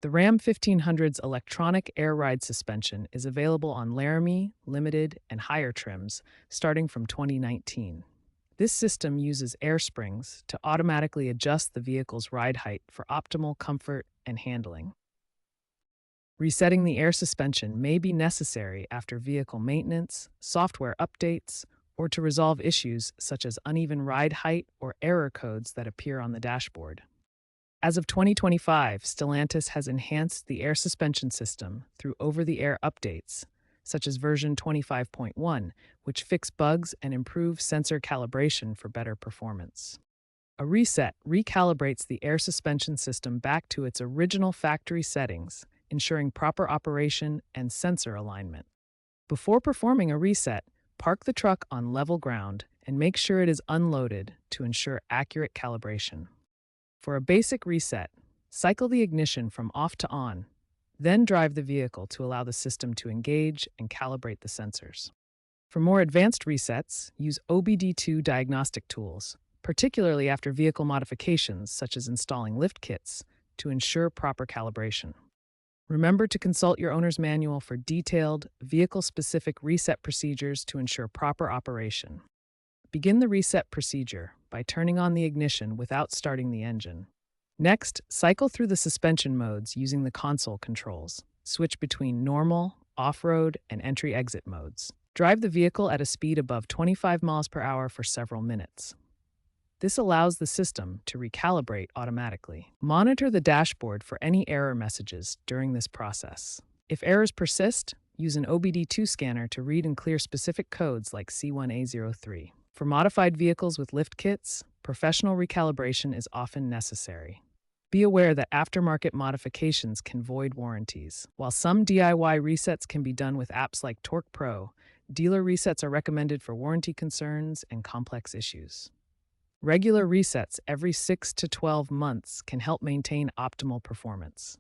The Ram 1500's electronic air ride suspension is available on Laramie, Limited, and higher trims starting from 2019. This system uses air springs to automatically adjust the vehicle's ride height for optimal comfort and handling. Resetting the air suspension may be necessary after vehicle maintenance, software updates, or to resolve issues such as uneven ride height or error codes that appear on the dashboard. As of 2025, Stellantis has enhanced the air suspension system through over-the-air updates, such as version 25.1, which fix bugs and improve sensor calibration for better performance. A reset recalibrates the air suspension system back to its original factory settings, ensuring proper operation and sensor alignment. Before performing a reset, park the truck on level ground and make sure it is unloaded to ensure accurate calibration. For a basic reset, cycle the ignition from off to on, then drive the vehicle to allow the system to engage and calibrate the sensors. For more advanced resets, use OBD2 diagnostic tools, particularly after vehicle modifications such as installing lift kits, to ensure proper calibration. Remember to consult your owner's manual for detailed, vehicle-specific reset procedures to ensure proper operation. Begin the reset procedure by turning on the ignition without starting the engine. Next, cycle through the suspension modes using the console controls. Switch between normal, off-road, and entry-exit modes. Drive the vehicle at a speed above 25 miles per hour for several minutes. This allows the system to recalibrate automatically. Monitor the dashboard for any error messages during this process. If errors persist, use an OBD2 scanner to read and clear specific codes like C1A03. For modified vehicles with lift kits, professional recalibration is often necessary. Be aware that aftermarket modifications can void warranties. While some DIY resets can be done with apps like Torque Pro, dealer resets are recommended for warranty concerns and complex issues. Regular resets every 6 to 12 months can help maintain optimal performance.